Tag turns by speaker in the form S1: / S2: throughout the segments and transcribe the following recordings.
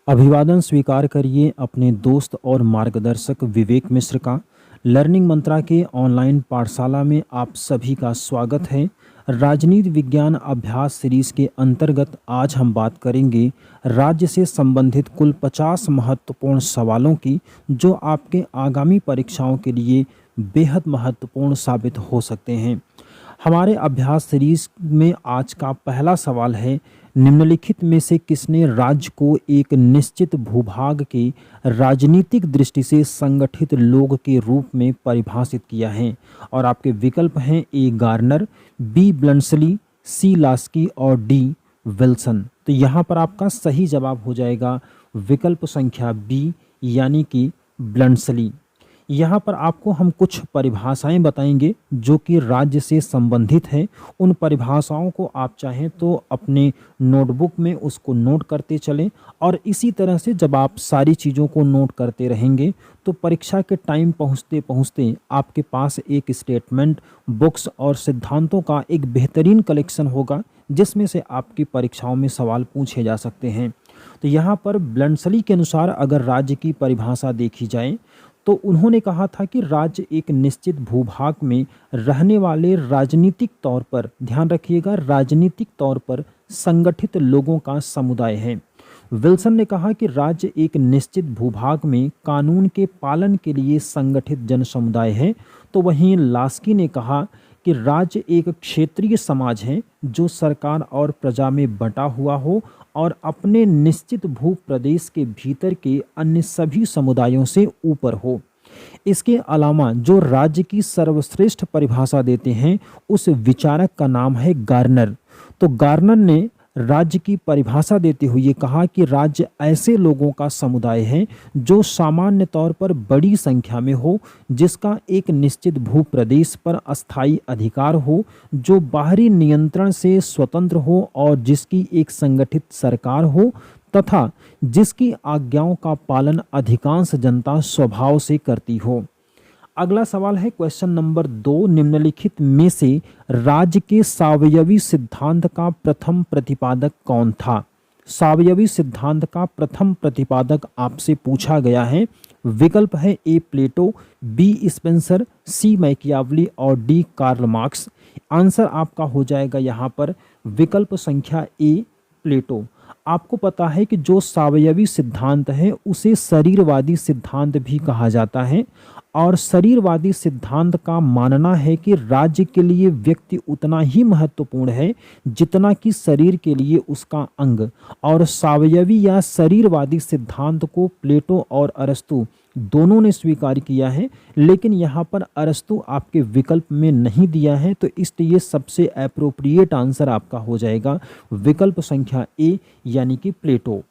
S1: अभिवादन स्वीकार करिए अपने दोस्त और मार्गदर्शक विवेक मिश्र का। लर्निंग मंत्रा के ऑनलाइन पाठशाला में आप सभी का स्वागत है। राजनीति विज्ञान अभ्यास सीरीज के अंतर्गत आज हम बात करेंगे राज्य से संबंधित कुल 50 महत्वपूर्ण सवालों की, जो आपके आगामी परीक्षाओं के लिए बेहद महत्वपूर्ण साबित हो सकते हैं। हमारे अभ्यास सीरीज में आज का पहला सवाल है, निम्नलिखित में से किसने राज्य को एक निश्चित भूभाग के राजनीतिक दृष्टि से संगठित लोग के रूप में परिभाषित किया है। और आपके विकल्प हैं ए गार्नर, बी ब्लंसली, सी लास्की और डी विल्सन। तो यहाँ पर आपका सही जवाब हो जाएगा विकल्प संख्या बी यानी कि ब्लंसली। यहाँ पर आपको हम कुछ परिभाषाएं बताएंगे जो कि राज्य से संबंधित हैं। उन परिभाषाओं को आप चाहें तो अपने नोटबुक में उसको नोट करते चलें, और इसी तरह से जब आप सारी चीज़ों को नोट करते रहेंगे तो परीक्षा के टाइम पहुँचते पहुँचते आपके पास एक स्टेटमेंट, बुक्स और सिद्धांतों का एक बेहतरीन कलेक्शन होगा, जिसमें से आपकी परीक्षाओं में सवाल पूछे जा सकते हैं। तो यहाँ पर ब्लंसली के अनुसार अगर राज्य की परिभाषा देखी जाए तो उन्होंने कहा था कि राज्य एक निश्चित भूभाग में रहने वाले राजनीतिक तौर पर, ध्यान रखिएगा, राजनीतिक तौर पर संगठित लोगों का समुदाय है। विल्सन ने कहा कि राज्य एक निश्चित भूभाग में कानून के पालन के लिए संगठित जन समुदाय है। तो वहीं लास्की ने कहा कि राज्य एक क्षेत्रीय समाज है जो सरकार और प्रजा में बटा हुआ हो और अपने निश्चित भू प्रदेश के भीतर के अन्य सभी समुदायों से ऊपर हो। इसके अलावा जो राज्य की सर्वश्रेष्ठ परिभाषा देते हैं उस विचारक का नाम है गार्नर। तो गार्नर ने राज्य की परिभाषा देते हुए कहा कि राज्य ऐसे लोगों का समुदाय है जो सामान्य तौर पर बड़ी संख्या में हो, जिसका एक निश्चित भूप्रदेश पर अस्थायी अधिकार हो, जो बाहरी नियंत्रण से स्वतंत्र हो और जिसकी एक संगठित सरकार हो, तथा जिसकी आज्ञाओं का पालन अधिकांश जनता स्वभाव से करती हो। अगला सवाल है क्वेश्चन नंबर 2, निम्नलिखित में से राज्य के सावयवी सिद्धांत का प्रथम प्रतिपादक कौन था? सावयवी सिद्धांत का प्रथम प्रतिपादक आपसे पूछा गया है। विकल्प है ए प्लेटो, बी स्पेंसर, सी मैकियावली और डी कार्ल मार्क्स। आंसर आपका हो जाएगा यहाँ पर विकल्प संख्या ए प्लेटो। आपको पता है कि जो सावयवी सिद्धांत है उसे शरीरवादी सिद्धांत भी कहा जाता है, और शरीरवादी सिद्धांत का मानना है कि राज्य के लिए व्यक्ति उतना ही महत्वपूर्ण है जितना कि शरीर के लिए उसका अंग। और सावयवी या शरीरवादी सिद्धांत को प्लेटो और अरस्तु दोनों ने स्वीकार किया है, लेकिन यहाँ पर अरस्तु आपके विकल्प में नहीं दिया है, तो इसलिए सबसे एप्रोप्रिएट आंसर आपका हो जाएगा विकल्प संख्या ए यानी कि प्लेटो।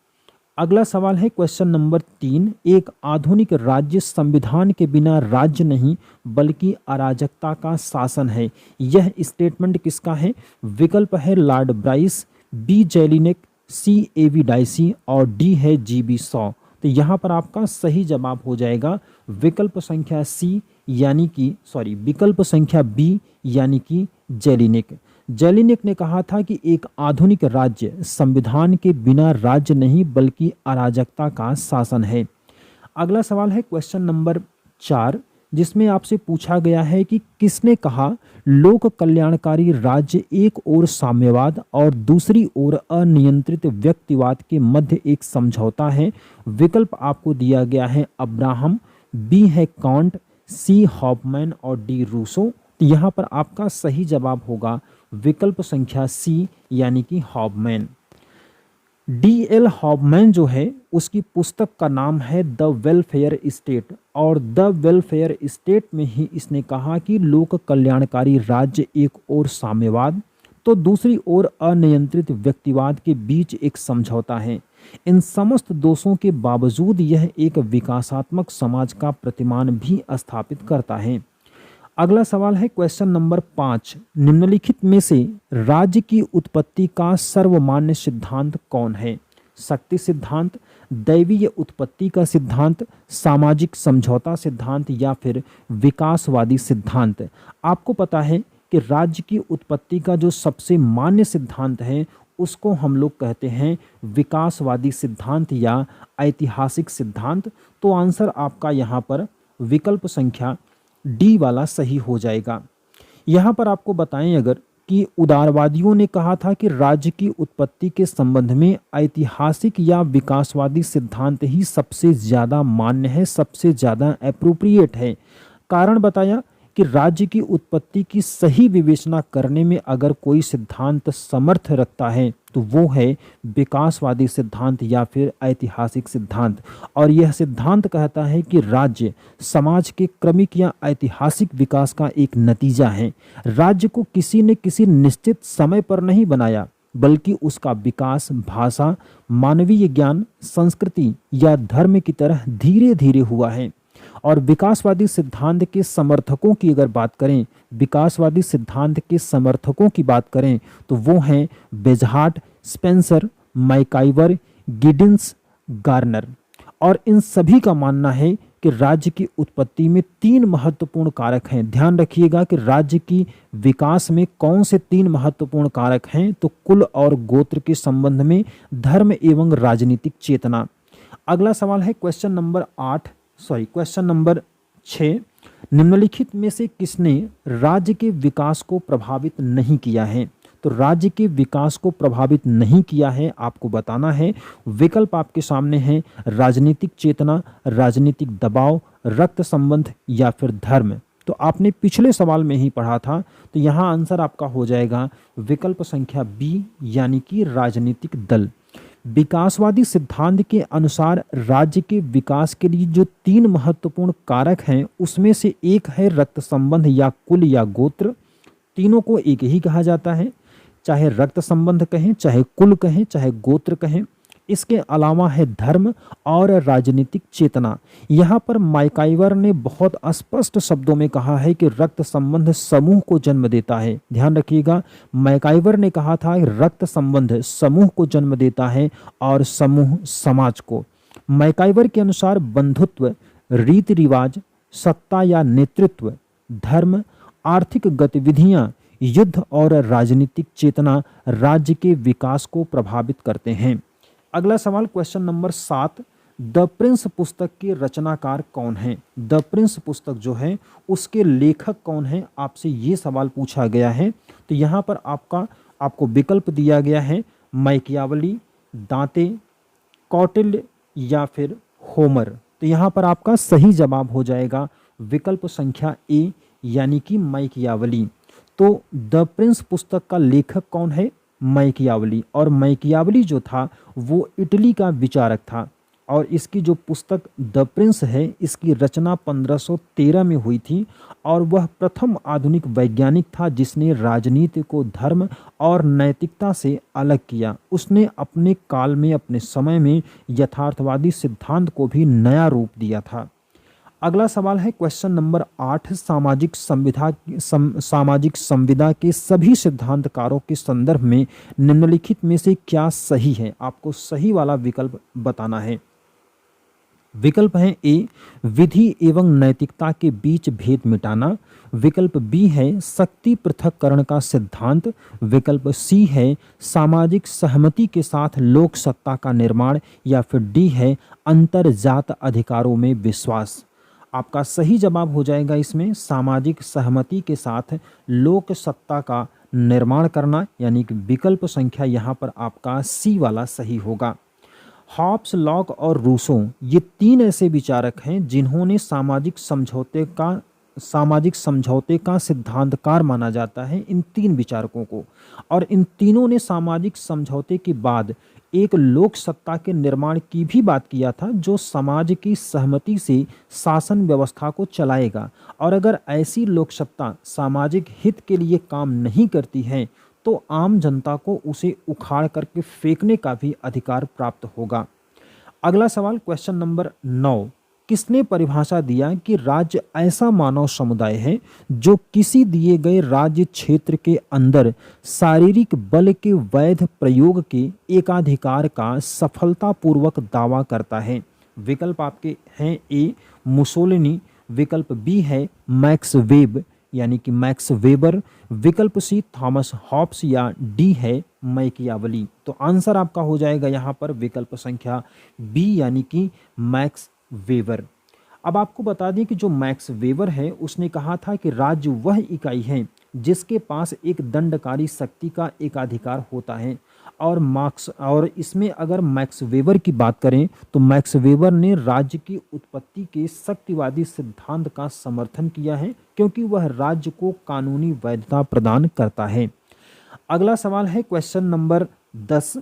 S1: अगला सवाल है क्वेश्चन नंबर 3, एक आधुनिक राज्य संविधान के बिना राज्य नहीं बल्कि अराजकता का शासन है। यह स्टेटमेंट किसका है? विकल्प है लॉर्ड ब्राइस, बी जेलिनेक, सी एवी डाइसी और डी है जीबी शॉ। तो यहाँ पर आपका सही जवाब हो जाएगा विकल्प संख्या सी यानी कि विकल्प संख्या बी यानी कि जेलिनेक। जेलिनेक ने कहा था कि एक आधुनिक राज्य संविधान के बिना राज्य नहीं बल्कि अराजकता का शासन है। अगला सवाल है क्वेश्चन नंबर 4, जिसमें आपसे पूछा गया है कि किसने कहा लोक कल्याणकारी राज्य एक ओर साम्यवाद और दूसरी ओर अनियंत्रित व्यक्तिवाद के मध्य एक समझौता है। विकल्प आपको दिया गया है अब्राहम, बी है कांट, सी हॉफमैन और डी रूसो। तो यहाँ पर आपका सही जवाब होगा विकल्प संख्या सी यानी कि हॉफमैन। डी.एल. हॉफमैन जो है उसकी पुस्तक का नाम है द वेलफेयर स्टेट, और द वेलफेयर स्टेट में ही इसने कहा कि लोक कल्याणकारी राज्य एक ओर साम्यवाद तो दूसरी ओर अनियंत्रित व्यक्तिवाद के बीच एक समझौता है। इन समस्त दोषों के बावजूद यह एक विकासात्मक समाज का प्रतिमान भी स्थापित करता है। अगला सवाल है क्वेश्चन नंबर 5, निम्नलिखित में से राज्य की उत्पत्ति का सर्वमान्य सिद्धांत कौन है? शक्ति सिद्धांत, दैवीय उत्पत्ति का सिद्धांत, सामाजिक समझौता सिद्धांत या फिर विकासवादी सिद्धांत। आपको पता है कि राज्य की उत्पत्ति का जो सबसे मान्य सिद्धांत है उसको हम लोग कहते हैं विकासवादी सिद्धांत या ऐतिहासिक सिद्धांत। तो आंसर आपका यहाँ पर विकल्प संख्या डी वाला सही हो जाएगा। यहाँ पर आपको बताएं अगर कि उदारवादियों ने कहा था कि राज्य की उत्पत्ति के संबंध में ऐतिहासिक या विकासवादी सिद्धांत ही सबसे ज़्यादा मान्य है, सबसे ज़्यादा एप्रोप्रिएट है। कारण बताया कि राज्य की उत्पत्ति की सही विवेचना करने में अगर कोई सिद्धांत समर्थ रखता है तो वो है विकासवादी सिद्धांत या फिर ऐतिहासिक सिद्धांत। और यह सिद्धांत कहता है कि राज्य समाज के क्रमिक या ऐतिहासिक विकास का एक नतीजा है। राज्य को किसी ने किसी निश्चित समय पर नहीं बनाया, बल्कि उसका विकास भाषा, मानवीय ज्ञान, संस्कृति या धर्म की तरह धीरे धीरे हुआ है। और विकासवादी सिद्धांत के समर्थकों की अगर बात करें, विकासवादी सिद्धांत के समर्थकों की बात करें तो वो हैं बेजहार्ट, स्पेंसर, मैकाइवर, गिडिंस, गार्नर। और इन सभी का मानना है कि राज्य की उत्पत्ति में 3 महत्वपूर्ण कारक हैं। ध्यान रखिएगा कि राज्य की विकास में कौन से 3 महत्वपूर्ण कारक हैं, तो कुल और गोत्र के संबंध में धर्म एवं राजनीतिक चेतना। अगला सवाल है क्वेश्चन नंबर 6। निम्नलिखित में से किसने राज्य के विकास को प्रभावित नहीं किया है? तो राज्य के विकास को प्रभावित नहीं किया है आपको बताना है। विकल्प आपके सामने हैं राजनीतिक चेतना, राजनीतिक दबाव, रक्त संबंध या फिर धर्म। तो आपने पिछले सवाल में ही पढ़ा था, तो यहाँ आंसर आपका हो जाएगा विकल्प संख्या बी यानी कि राजनीतिक दल। विकासवादी सिद्धांत के अनुसार राज्य के विकास के लिए जो 3 महत्वपूर्ण कारक हैं उसमें से एक है रक्त संबंध या कुल या गोत्र। तीनों को एक ही कहा जाता है, चाहे रक्त संबंध कहें, चाहे कुल कहें, चाहे गोत्र कहें। इसके अलावा है धर्म और राजनीतिक चेतना। यहाँ पर मैकाइवर ने बहुत स्पष्ट शब्दों में कहा है कि रक्त संबंध समूह को जन्म देता है। ध्यान रखिएगा, मैकाइवर ने कहा था रक्त संबंध समूह को जन्म देता है और समूह समाज को। मैकाइवर के अनुसार बंधुत्व, रीति रिवाज, सत्ता या नेतृत्व, धर्म, आर्थिक गतिविधियां, युद्ध और राजनीतिक चेतना राज्य के विकास को प्रभावित करते हैं। अगला सवाल क्वेश्चन नंबर 7। द प्रिंस पुस्तक के रचनाकार कौन हैं? द प्रिंस पुस्तक जो है उसके लेखक कौन हैं, आपसे ये सवाल पूछा गया है। तो यहाँ पर आपको विकल्प दिया गया है मैकियावली, दांते, कौटिल्य या फिर होमर। तो यहाँ पर आपका सही जवाब हो जाएगा विकल्प संख्या ए यानी कि मैकियावली। तो द प्रिंस पुस्तक का लेखक कौन है? मैकियावली। और मैकियावली जो था वो इटली का विचारक था और इसकी जो पुस्तक द प्रिंस है इसकी रचना 1513 में हुई थी और वह प्रथम आधुनिक वैज्ञानिक था जिसने राजनीति को धर्म और नैतिकता से अलग किया। उसने अपने काल में, अपने समय में यथार्थवादी सिद्धांत को भी नया रूप दिया था। अगला सवाल है क्वेश्चन नंबर 8। सामाजिक संविदा के सभी सिद्धांतकारों के संदर्भ में निम्नलिखित में से क्या सही है? आपको सही वाला विकल्प बताना है। विकल्प है ए विधि एवं नैतिकता के बीच भेद मिटाना, विकल्प बी है शक्ति पृथक्करण का सिद्धांत, विकल्प सी है सामाजिक सहमति के साथ लोक सत्ता का निर्माण, या फिर डी है अंतरजात अधिकारों में विश्वास। आपका सही जवाब हो जाएगा इसमें सामाजिक सहमति के साथ लोक सत्ता का निर्माण करना, यानी कि विकल्प संख्या यहाँ पर आपका सी वाला सही होगा। हॉब्स, लॉक और रूसो ये 3 ऐसे विचारक हैं जिन्होंने सामाजिक समझौते का सिद्धांतकार माना जाता है, इन 3 विचारकों को। और इन तीनों ने सामाजिक समझौते के बाद एक लोक सत्ता के निर्माण की भी बात किया था जो समाज की सहमति से शासन व्यवस्था को चलाएगा। और अगर ऐसी लोक सत्ता सामाजिक हित के लिए काम नहीं करती है तो आम जनता को उसे उखाड़ करके फेंकने का भी अधिकार प्राप्त होगा। अगला सवाल क्वेश्चन नंबर 9। किसने परिभाषा दिया कि राज्य ऐसा मानव समुदाय है जो किसी दिए गए राज्य क्षेत्र के अंदर शारीरिक बल के वैध प्रयोग के एकाधिकार का सफलतापूर्वक दावा करता है? विकल्प आपके हैं ए मुसोलिनी, विकल्प बी है मैक्स वेब, यानी कि मैक्स वेबर, विकल्प सी थॉमस हॉब्स या डी है मैकियावली। तो आंसर आपका हो जाएगा यहाँ पर विकल्प संख्या बी यानी कि मैक्स वेबर। अब आपको बता दें कि जो मैक्स वेबर है उसने कहा था कि राज्य वह इकाई है जिसके पास एक दंडकारी शक्ति का एकाधिकार होता है। और इसमें अगर मैक्स वेबर की बात करें तो मैक्स वेबर ने राज्य की उत्पत्ति के शक्तिवादी सिद्धांत का समर्थन किया है, क्योंकि वह राज्य को कानूनी वैधता प्रदान करता है। अगला सवाल है क्वेश्चन नंबर 10।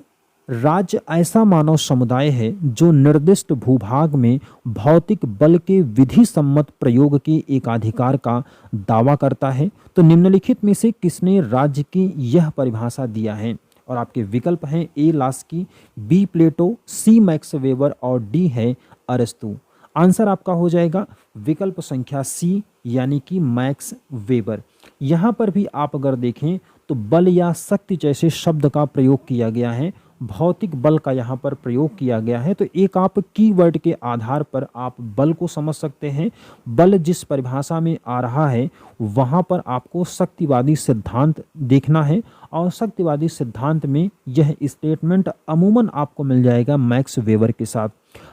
S1: राज्य ऐसा मानव समुदाय है जो निर्दिष्ट भूभाग में भौतिक बल के विधि सम्मत प्रयोग के एकाधिकार का दावा करता है। तो निम्नलिखित में से किसने राज्य की यह परिभाषा दिया है? और आपके विकल्प हैं ए लास्की, बी प्लेटो, सी मैक्स वेबर और डी है अरस्तु। आंसर आपका हो जाएगा विकल्प संख्या सी यानी कि मैक्स वेबर। यहाँ पर भी आप अगर देखें तो बल या शक्ति जैसे शब्द का प्रयोग किया गया है, भौतिक बल का यहाँ पर प्रयोग किया गया है। तो एक आप कीवर्ड के आधार पर आप बल को समझ सकते हैं। बल जिस परिभाषा में आ रहा है वहाँ पर आपको शक्तिवादी सिद्धांत देखना है, और शक्तिवादी सिद्धांत में यह स्टेटमेंट अमूमन आपको मिल जाएगा मैक्स वेबर के साथ।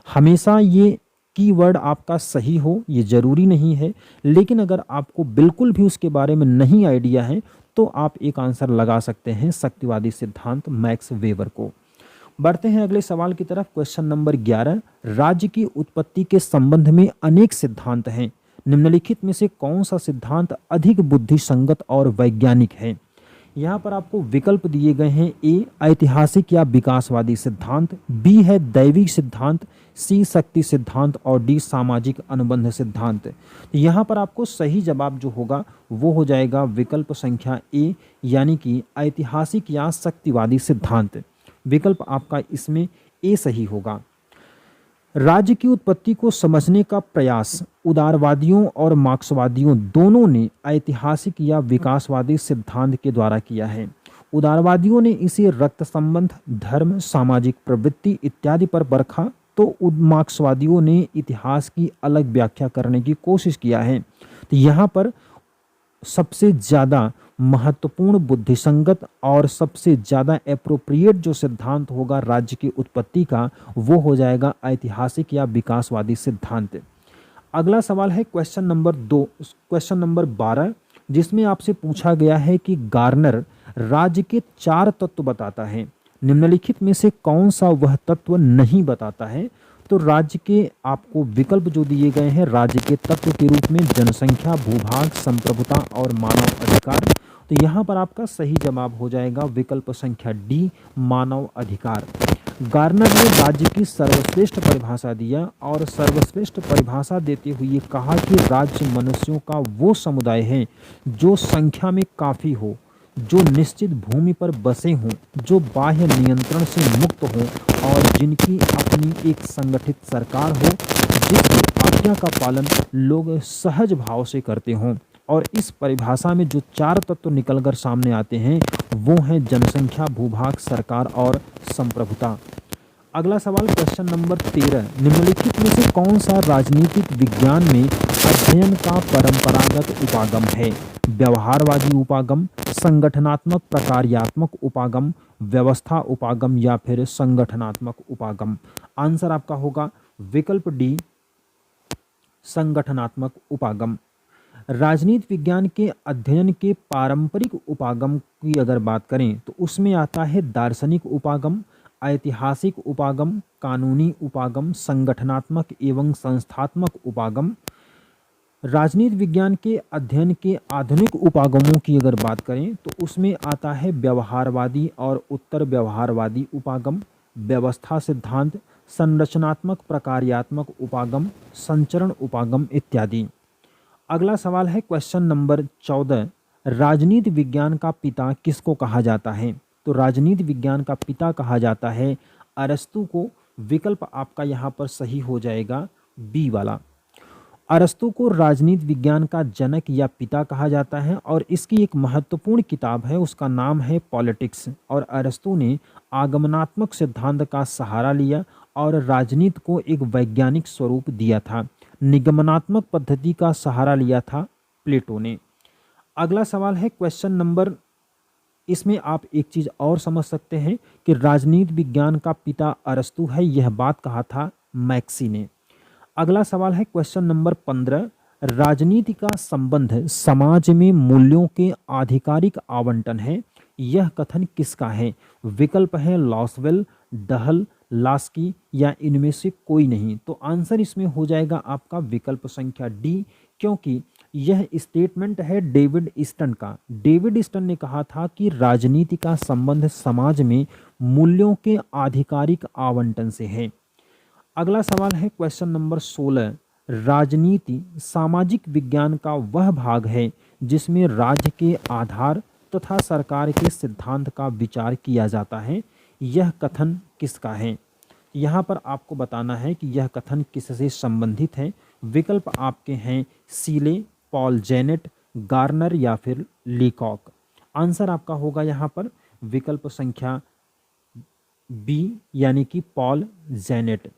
S1: हमेशा ये कीवर्ड आपका सही हो ये ज़रूरी नहीं है, लेकिन अगर आपको बिल्कुल भी उसके बारे में नहीं आइडिया है तो आप एक आंसर लगा सकते हैं शक्तिवादी सिद्धांत मैक्स वेबर को। बढ़ते हैं अगले सवाल की तरफ। Question number 11। राज्य की उत्पत्ति के संबंध में अनेक सिद्धांत हैं। निम्नलिखित में से कौन सा सिद्धांत अधिक बुद्धिसंगत और वैज्ञानिक है? यहाँ पर आपको विकल्प दिए गए हैं। ए ऐतिहासिक या विकासवादी सिद्धांत, बी है दैविक सिद्धांत, सी शक्ति सिद्धांत और डी सामाजिक अनुबंध सिद्धांत। यहाँ पर आपको सही जवाब जो होगा वो हो जाएगा विकल्प संख्या ए यानी कि ऐतिहासिक या शक्तिवादी सिद्धांत। विकल्प आपका इसमें ए सही होगा। राज्य की उत्पत्ति को समझने का प्रयास उदारवादियों और मार्क्सवादियों दोनों ने ऐतिहासिक या विकासवादी सिद्धांत के द्वारा किया है। उदारवादियों ने इसे रक्त संबंध, धर्म, सामाजिक प्रवृत्ति इत्यादि पर परखा, तो मार्क्सवादियों ने इतिहास की अलग व्याख्या करने की कोशिश किया है। तो यहाँ पर सबसे ज़्यादा महत्वपूर्ण, बुद्धिसंगत और सबसे ज़्यादा एप्रोप्रिएट जो सिद्धांत होगा राज्य की उत्पत्ति का वो हो जाएगा ऐतिहासिक या विकासवादी सिद्धांत। अगला सवाल है क्वेश्चन नंबर 2, क्वेश्चन नंबर 12, जिसमें आपसे पूछा गया है कि गार्नर राज्य के 4 तत्व बताता है। निम्नलिखित में से कौन सा वह तत्व नहीं बताता है? तो राज्य के आपको विकल्प जो दिए गए हैं राज्य के तत्व के रूप में जनसंख्या, भूभाग, संप्रभुता और मानव अधिकार। तो यहाँ पर आपका सही जवाब हो जाएगा विकल्प संख्या डी मानव अधिकार। गार्नर ने राज्य की सर्वश्रेष्ठ परिभाषा दिया और सर्वश्रेष्ठ परिभाषा देते हुए कहा कि राज्य मनुष्यों का वो समुदाय है जो संख्या में काफ़ी हो, जो निश्चित भूमि पर बसे हों, जो बाह्य नियंत्रण से मुक्त हों और जिनकी अपनी एक संगठित सरकार हो, जिसकी आज्ञा का पालन लोग सहज भाव से करते हों। और इस परिभाषा में जो 4 तत्व निकलकर सामने आते हैं वो हैं जनसंख्या, भूभाग, सरकार और संप्रभुता। अगला सवाल क्वेश्चन नंबर 13। निम्नलिखित में से कौन सा राजनीतिक विज्ञान में अध्ययन का परंपरागत उपागम है? व्यवहारवादी उपागम, संगठनात्मक प्रकार्यात्मक उपागम, व्यवस्था उपागम या फिर संगठनात्मक उपागम। आंसर आपका होगा विकल्प डी संगठनात्मक उपागम। राजनीति विज्ञान के अध्ययन के पारंपरिक उपागम की अगर बात करें तो उसमें आता है दार्शनिक उपागम, ऐतिहासिक उपागम, कानूनी उपागम, संगठनात्मक एवं संस्थात्मक उपागम। राजनीति विज्ञान के अध्ययन के आधुनिक उपागमों की अगर बात करें तो उसमें आता है व्यवहारवादी और उत्तर व्यवहारवादी उपागम, व्यवस्था सिद्धांत, संरचनात्मक प्रकार्यात्मक उपागम, संचरण उपागम इत्यादि। अगला सवाल है क्वेश्चन नंबर 14। राजनीति विज्ञान का पिता किसको कहा जाता है? तो राजनीति विज्ञान का पिता कहा जाता है अरस्तु को। विकल्प आपका यहाँ पर सही हो जाएगा बी वाला। अरस्तु को राजनीति विज्ञान का जनक या पिता कहा जाता है और इसकी एक महत्वपूर्ण किताब है, उसका नाम है पॉलिटिक्स। और अरस्तु ने आगमनात्मक सिद्धांत का सहारा लिया और राजनीति को एक वैज्ञानिक स्वरूप दिया था। निगमनात्मक पद्धति का सहारा लिया था प्लेटो ने। अगला सवाल है क्वेश्चन नंबर, इसमें आप एक चीज और समझ सकते हैं कि राजनीति विज्ञान का पिता अरस्तु है, यह बात कहा था मैक्सी ने। अगला सवाल है क्वेश्चन नंबर 15, राजनीति का संबंध समाज में मूल्यों के आधिकारिक आवंटन है, यह कथन किसका है? विकल्प है लॉसवेल, डहल, लास्की या इनमें से कोई नहीं। तो आंसर इसमें हो जाएगा आपका विकल्प संख्या डी, क्योंकि यह स्टेटमेंट है डेविड ईस्टन का। डेविड ईस्टन ने कहा था कि राजनीति का संबंध समाज में मूल्यों के आधिकारिक आवंटन से है। अगला सवाल है क्वेश्चन नंबर 16, राजनीति सामाजिक विज्ञान का वह भाग है जिसमें राज्य के आधार तथा सरकार के सिद्धांत का विचार किया जाता है, यह कथन किसका है? यहाँ पर आपको बताना है कि यह कथन किससे संबंधित है। विकल्प आपके हैं सीले, पॉल जेनेट, गार्नर या फिर लीकॉक। आंसर आपका होगा यहाँ पर विकल्प संख्या बी, यानी कि पॉल जेनेट।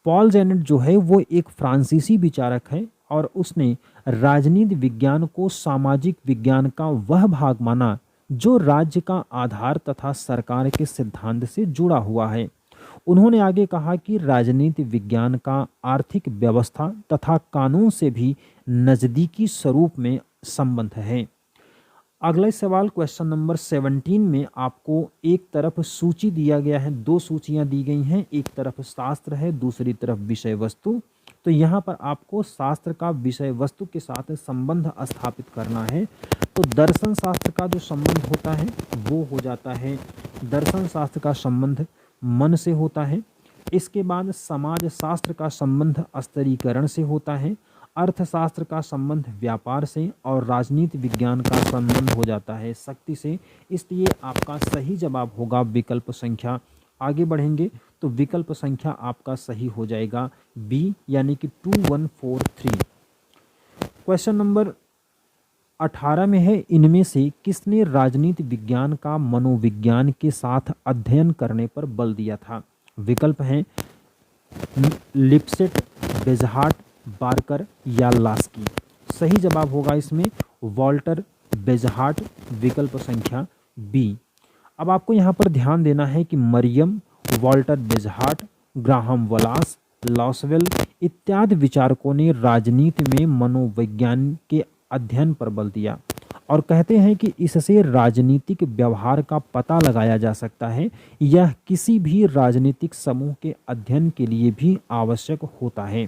S1: पॉल जेनेट जो है वो एक फ्रांसीसी विचारक है और उसने राजनीति विज्ञान को सामाजिक विज्ञान का वह भाग माना जो राज्य का आधार तथा सरकार के सिद्धांत से जुड़ा हुआ है। उन्होंने आगे कहा कि राजनीति विज्ञान का आर्थिक व्यवस्था तथा कानून से भी नज़दीकी स्वरूप में संबंध है। अगला सवाल क्वेश्चन नंबर 17 में आपको एक तरफ सूची दिया गया है, दो सूचियां दी गई हैं, एक तरफ शास्त्र है, दूसरी तरफ विषय वस्तु। तो यहाँ पर आपको शास्त्र का विषय वस्तु के साथ संबंध स्थापित करना है। तो दर्शन शास्त्र का जो संबंध होता है वो हो जाता है, दर्शन शास्त्र का संबंध मन से होता है। इसके बाद समाज शास्त्र का संबंध स्तरीकरण से होता है, अर्थशास्त्र का संबंध व्यापार से और राजनीति विज्ञान का संबंध हो जाता है शक्ति से। इसलिए आपका सही जवाब होगा विकल्प संख्या, आगे बढ़ेंगे तो विकल्प संख्या आपका सही हो जाएगा बी, यानी कि 2143। क्वेश्चन नंबर 18 में है, इनमें से किसने राजनीति विज्ञान का मनोविज्ञान के साथ अध्ययन करने पर बल दिया था? विकल्प हैं लिप्सेट, बेजहार्ट, बार्कर या लास्की। सही जवाब होगा इसमें वॉल्टर बेजहार्ट, विकल्प संख्या बी। अब आपको यहाँ पर ध्यान देना है कि मरियम, वॉल्टर बेजहार्ट, ग्राहम वलास, लॉसवेल इत्यादि विचारकों ने राजनीति में मनोविज्ञान के अध्ययन पर बल दिया और कहते हैं कि इससे राजनीतिक व्यवहार का पता लगाया जा सकता है। यह किसी भी राजनीतिक समूह के अध्ययन के लिए भी आवश्यक होता है।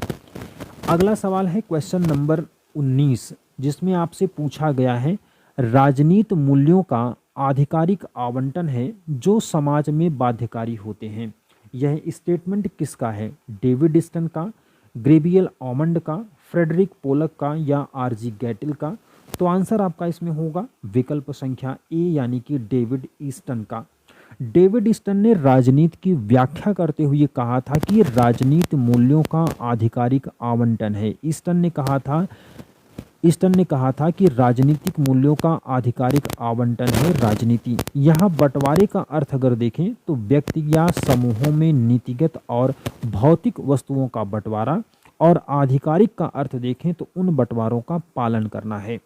S1: अगला सवाल है क्वेश्चन नंबर 19, जिसमें आपसे पूछा गया है राजनीति मूल्यों का आधिकारिक आवंटन है जो समाज में बाध्यकारी होते हैं, यह स्टेटमेंट किसका है? डेविड ईस्टन का, ग्रेबियल ऑमंड का, फ्रेडरिक पोलक का या आरजी गैटिल का। तो आंसर आपका इसमें होगा विकल्प संख्या ए, यानी कि डेविड ईस्टन का। डेविड ईस्टन ने राजनीति की व्याख्या करते हुए कहा था कि राजनीति मूल्यों का आधिकारिक आवंटन है। ईस्टन ने कहा था कि राजनीतिक मूल्यों का आधिकारिक आवंटन है राजनीति। यहाँ बंटवारे का अर्थ अगर देखें तो व्यक्ति या समूहों में नीतिगत और भौतिक वस्तुओं का बंटवारा, और आधिकारिक का अर्थ देखें तो उन बंटवारों का पालन करना है।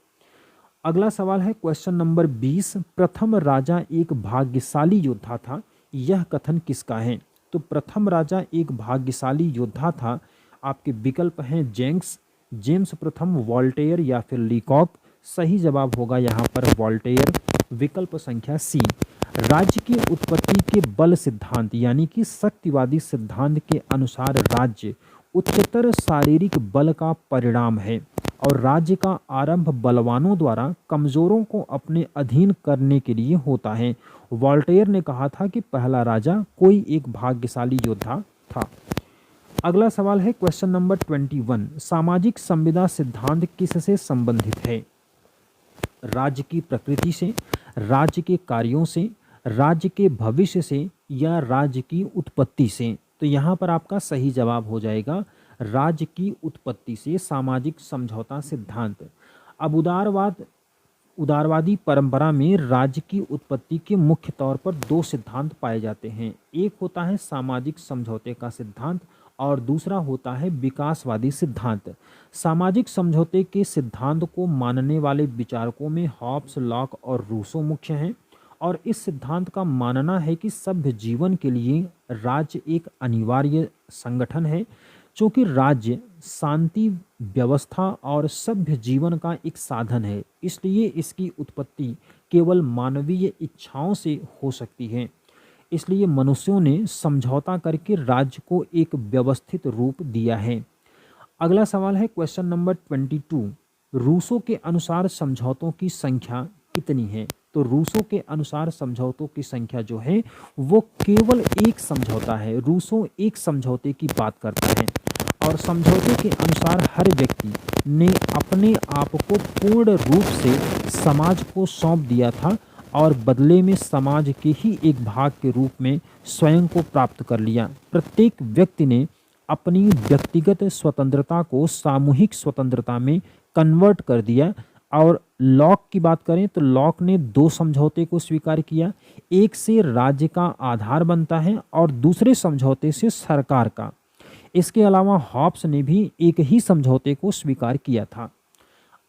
S1: अगला सवाल है क्वेश्चन नंबर 20, प्रथम राजा एक भाग्यशाली योद्धा था, यह कथन किसका है? तो प्रथम राजा एक भाग्यशाली योद्धा था, आपके विकल्प हैं जेम्स प्रथम, वॉल्टेयर या फिर लीकॉक। सही जवाब होगा यहाँ पर वॉल्टेयर, विकल्प संख्या सी। राज्य की उत्पत्ति के बल सिद्धांत यानी कि शक्तिवादी सिद्धांत के अनुसार राज्य उच्चतर शारीरिक बल का परिणाम है और राज्य का आरंभ बलवानों द्वारा कमजोरों को अपने अधीन करने के लिए होता है। वॉल्टेयर ने कहा था कि पहला राजा कोई एक भाग्यशाली योद्धा था। अगला सवाल है क्वेश्चन नंबर 21, सामाजिक संविदा सिद्धांत किससे संबंधित है? राज्य की प्रकृति से, राज्य के कार्यों से, राज्य के भविष्य से या राज्य की उत्पत्ति से। तो यहाँ पर आपका सही जवाब हो जाएगा राज्य की उत्पत्ति से, सामाजिक समझौता सिद्धांत। अब उदारवादी परंपरा में राज्य की उत्पत्ति के मुख्य तौर पर दो सिद्धांत पाए जाते हैं। एक होता है सामाजिक समझौते का सिद्धांत और दूसरा होता है विकासवादी सिद्धांत। सामाजिक समझौते के सिद्धांत को मानने वाले विचारकों में हॉब्स, लॉक और रूसो मुख्य हैं और इस सिद्धांत का मानना है कि सभ्य जीवन के लिए राज्य एक अनिवार्य संगठन है। चूंकि राज्य शांति, व्यवस्था और सभ्य जीवन का एक साधन है, इसलिए इसकी उत्पत्ति केवल मानवीय इच्छाओं से हो सकती है। इसलिए मनुष्यों ने समझौता करके राज्य को एक व्यवस्थित रूप दिया है। अगला सवाल है क्वेश्चन नंबर 22। रूसो के अनुसार समझौतों की संख्या कितनी है? तो रूसो के अनुसार समझौतों की संख्या जो है वो केवल एक समझौता है। रूसो एक समझौते की बात करता है और समझौते के अनुसार हर व्यक्ति ने अपने आप को पूर्ण रूप से समाज को सौंप दिया था और बदले में समाज के ही एक भाग के रूप में स्वयं को प्राप्त कर लिया। प्रत्येक व्यक्ति ने अपनी व्यक्तिगत स्वतंत्रता को सामूहिक स्वतंत्रता में कन्वर्ट कर दिया। और लॉक की बात करें तो लॉक ने दो समझौते को स्वीकार किया, एक से राज्य का आधार बनता है और दूसरे समझौते से सरकार का। इसके अलावा हॉब्स ने भी एक ही समझौते को स्वीकार किया था।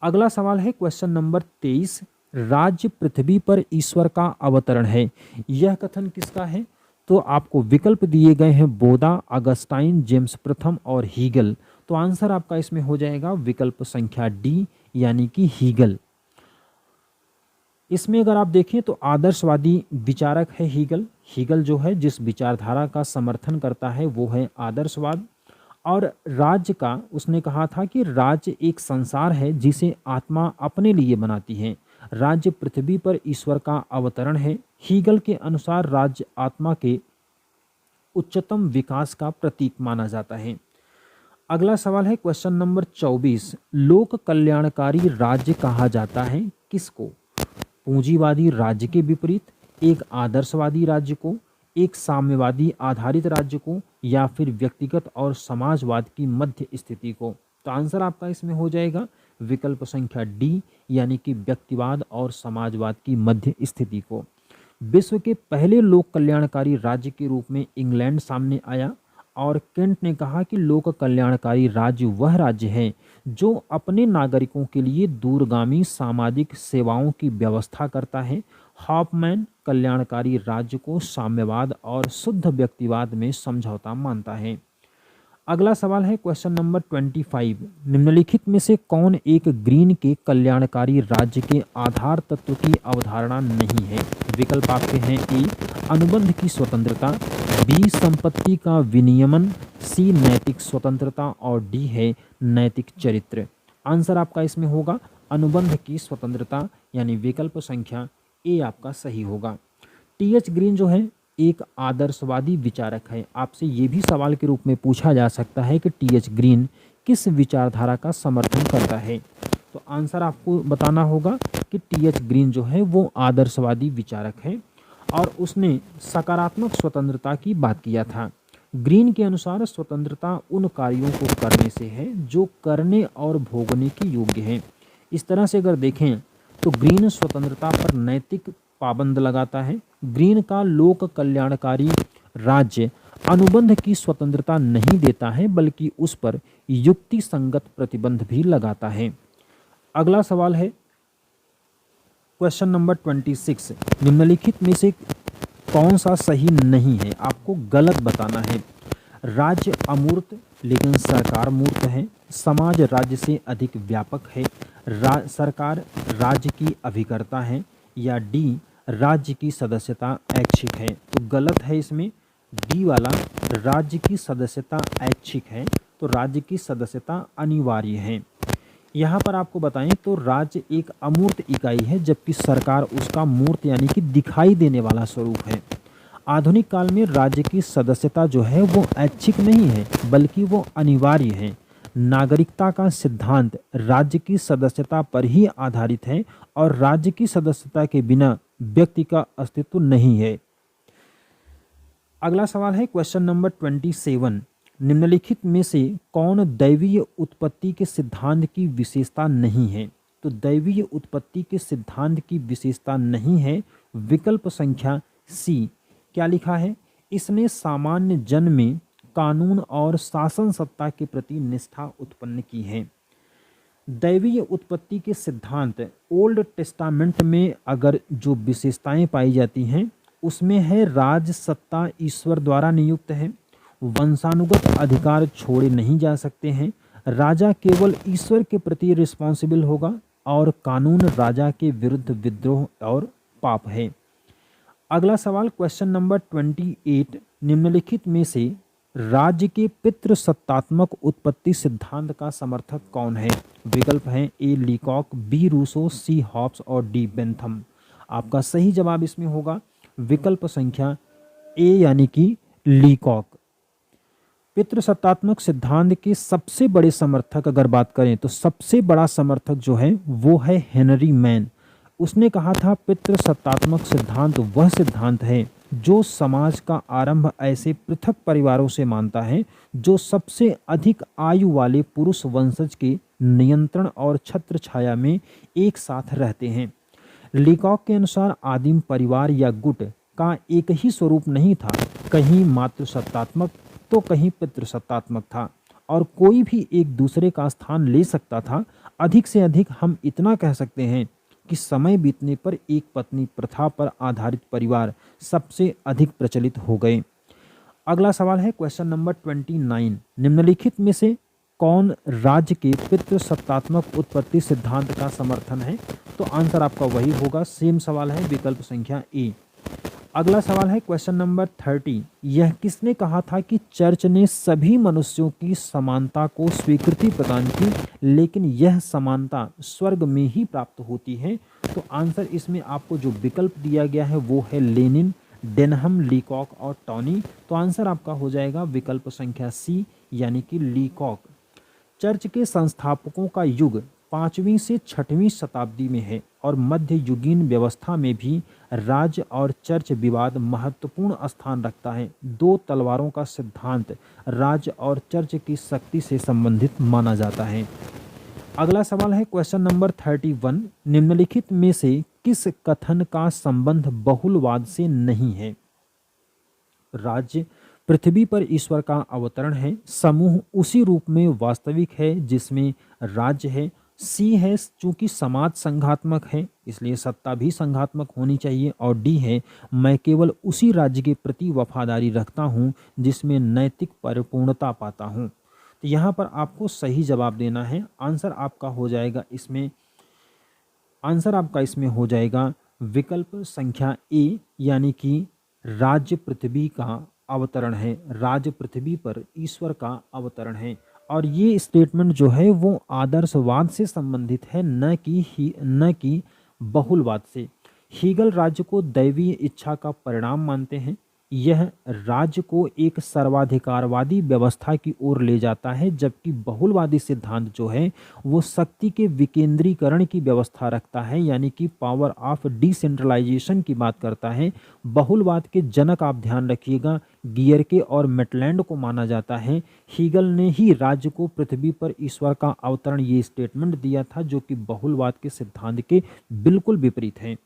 S1: अगला सवाल है क्वेश्चन नंबर 23। राज्य पृथ्वी पर ईश्वर का अवतरण है, यह कथन किसका है? तो आपको विकल्प दिए गए हैं बोधा, अगस्टाइन, जेम्स प्रथम और हीगल। तो आंसर आपका इसमें हो जाएगा विकल्प संख्या डी यानी कि हीगल। इसमें अगर आप देखें तो आदर्शवादी विचारक है हीगल। हीगल जो है जिस विचारधारा का समर्थन करता है वो है आदर्शवाद। और राज्य का उसने कहा था कि राज्य एक संसार है जिसे आत्मा अपने लिए बनाती है। राज्य पृथ्वी पर ईश्वर का अवतरण है। हीगल के अनुसार राज्य आत्मा के उच्चतम विकास का प्रतीक माना जाता है। अगला सवाल है क्वेश्चन नंबर 24। लोक कल्याणकारी राज्य कहा जाता है किसको? पूंजीवादी राज्य के विपरीत, एक आदर्शवादी राज्य को, एक साम्यवादी आधारित राज्य को, या फिर व्यक्तिगत और समाजवाद की मध्य स्थिति को। तो आंसर आपका इसमें हो जाएगा विकल्प संख्या डी यानी कि व्यक्तिवाद और समाजवाद की मध्य स्थिति को। विश्व के पहले लोक कल्याणकारी राज्य के रूप में इंग्लैंड सामने आया और केंट ने कहा कि लोक कल्याणकारी राज्य वह राज्य है जो अपने नागरिकों के लिए दूरगामी सामाजिक सेवाओं की व्यवस्था करता है। हॉफमैन कल्याणकारी राज्य को साम्यवाद और शुद्ध व्यक्तिवाद में समझौता मानता है। अगला सवाल है क्वेश्चन नंबर 25। निम्नलिखित में से कौन एक ग्रीन के कल्याणकारी राज्य के आधार तत्व की अवधारणा नहीं है? विकल्प आपके हैं ए अनुबंध की स्वतंत्रता, बी संपत्ति का विनियमन, सी नैतिक स्वतंत्रता और डी है नैतिक चरित्र। आंसर आपका इसमें होगा अनुबंध की स्वतंत्रता यानी विकल्प संख्या ए आपका सही होगा। टी.एच. ग्रीन जो है एक आदर्शवादी विचारक है। आपसे ये भी सवाल के रूप में पूछा जा सकता है कि टी.एच. ग्रीन किस विचारधारा का समर्थन करता है? तो आंसर आपको बताना होगा कि टी.एच. ग्रीन जो है वो आदर्शवादी विचारक है और उसने सकारात्मक स्वतंत्रता की बात किया था। ग्रीन के अनुसार स्वतंत्रता उन कार्यों को करने से है जो करने और भोगने के योग्य हैं। इस तरह से अगर देखें तो ग्रीन स्वतंत्रता पर नैतिक पाबंद लगाता है। ग्रीन का लोक कल्याणकारी राज्य अनुबंध की स्वतंत्रता नहीं देता है बल्कि उस पर युक्ति संगत प्रतिबंध भी लगाता है। अगला सवाल है क्वेश्चन नंबर 26। निम्नलिखित में से कौन सा सही नहीं है? आपको गलत बताना है। राज्य अमूर्त लेकिन सरकार मूर्त है। समाज राज्य से अधिक व्यापक है। सरकार राज्य की अभिकर्ता है। या डी राज्य की सदस्यता ऐच्छिक है। तो गलत है इसमें डी वाला, राज्य की सदस्यता ऐच्छिक है तो राज्य की सदस्यता अनिवार्य है। यहाँ पर आपको बताएं तो राज्य एक अमूर्त इकाई है जबकि सरकार उसका मूर्त यानी कि दिखाई देने वाला स्वरूप है। आधुनिक काल में राज्य की सदस्यता जो है वो ऐच्छिक नहीं है बल्कि वो अनिवार्य है। नागरिकता का सिद्धांत राज्य की सदस्यता पर ही आधारित है और राज्य की सदस्यता के बिना व्यक्ति का अस्तित्व नहीं है। अगला सवाल है क्वेश्चन नंबर 27। निम्नलिखित में से कौन दैवीय उत्पत्ति के सिद्धांत की विशेषता नहीं है? तो दैवीय उत्पत्ति के सिद्धांत की विशेषता नहीं है विकल्प संख्या सी। क्या लिखा है? इसने सामान्य जन में कानून और शासन सत्ता के प्रति निष्ठा उत्पन्न की है। दैवीय उत्पत्ति के सिद्धांत ओल्ड टेस्टामेंट में अगर जो विशेषताएं पाई जाती हैं उसमें है राज सत्ता ईश्वर द्वारा नियुक्त है, वंशानुगत अधिकार छोड़े नहीं जा सकते हैं, राजा केवल ईश्वर के प्रति रिस्पॉन्सिबल होगा और कानून राजा के विरुद्ध विद्रोह और पाप है। अगला सवाल क्वेश्चन नंबर 28, निम्नलिखित में से राज्य के पितृसत्तात्मक उत्पत्ति सिद्धांत का समर्थक कौन है? विकल्प हैं ए लीकॉक, बी रूसो, सी हॉब्स और डी बेंथम। आपका सही जवाब इसमें होगा विकल्प संख्या ए यानी कि लीकॉक। पितृसत्तात्मक सिद्धांत के सबसे बड़े समर्थक अगर बात करें तो सबसे बड़ा समर्थक जो है वो है हेनरी मैन। उसने कहा था पितृसत्तात्मक सिद्धांत वह सिद्धांत है जो समाज का आरंभ ऐसे पृथक परिवारों से मानता है जो सबसे अधिक आयु वाले पुरुष वंशज के नियंत्रण और छत्र छाया में एक साथ रहते हैं। लीकॉक के अनुसार आदिम परिवार या गुट का एक ही स्वरूप नहीं था, कहीं मातृसत्तात्मक तो कहीं पितृसत्तात्मक था और कोई भी एक दूसरे का स्थान ले सकता था। अधिक से अधिक हम इतना कह सकते हैं कि समय बीतने पर एक पत्नी प्रथा पर आधारित परिवार सबसे अधिक प्रचलित हो गए। अगला सवाल है क्वेश्चन नंबर 29, निम्नलिखित में से कौन राज्य के पितृसत्तात्मक उत्पत्ति सिद्धांत का समर्थन है? तो आंसर आपका वही होगा, सेम सवाल है, विकल्प संख्या ए। अगला सवाल है क्वेश्चन नंबर 30, यह किसने कहा था कि चर्च ने सभी मनुष्यों की समानता को स्वीकृति प्रदान की लेकिन यह समानता स्वर्ग में ही प्राप्त होती है? तो आंसर इसमें आपको जो विकल्प दिया गया है वो है लेनिन, डेनहम, लीकॉक और टॉनी। तो आंसर आपका हो जाएगा विकल्प संख्या सी यानी कि लीकॉक। चर्च के संस्थापकों का युग 5वीं से 6वीं शताब्दी में है और मध्य युगीन व्यवस्था में भी राज्य और चर्च विवाद महत्वपूर्ण स्थान रखता है। दो तलवारों का सिद्धांत राज्य और चर्च की शक्ति से संबंधित माना जाता है। अगला सवाल है क्वेश्चन नंबर 31, निम्नलिखित में से किस कथन का संबंध बहुलवाद से नहीं है? राज्य पृथ्वी पर ईश्वर का अवतरण है, समूह उसी रूप में वास्तविक है जिसमें राज्य है, सी है चूंकि समाज संघात्मक है इसलिए सत्ता भी संघात्मक होनी चाहिए, और डी है मैं केवल उसी राज्य के प्रति वफादारी रखता हूं जिसमें नैतिक परिपूर्णता पाता हूं। तो यहाँ पर आपको सही जवाब देना है। आंसर आपका इसमें हो जाएगा विकल्प संख्या ए यानी कि राज्य पृथ्वी का अवतरण है, राज्य पृथ्वी पर ईश्वर का अवतरण है। और ये स्टेटमेंट जो है वो आदर्शवाद से संबंधित है, न कि बहुलवाद से। हीगल राज्य को दैवीय इच्छा का परिणाम मानते हैं। यह राज्य को एक सर्वाधिकारवादी व्यवस्था की ओर ले जाता है, जबकि बहुलवादी सिद्धांत जो है वो शक्ति के विकेंद्रीकरण की व्यवस्था रखता है, यानी कि पावर ऑफ डिसेंट्रलाइजेशन की बात करता है। बहुलवाद के जनक आप ध्यान रखिएगा गियरके और मेटलैंड को माना जाता है। हीगल ने ही राज्य को पृथ्वी पर ईश्वर का अवतरण ये स्टेटमेंट दिया था, जो कि बहुलवाद के सिद्धांत के बिल्कुल विपरीत है।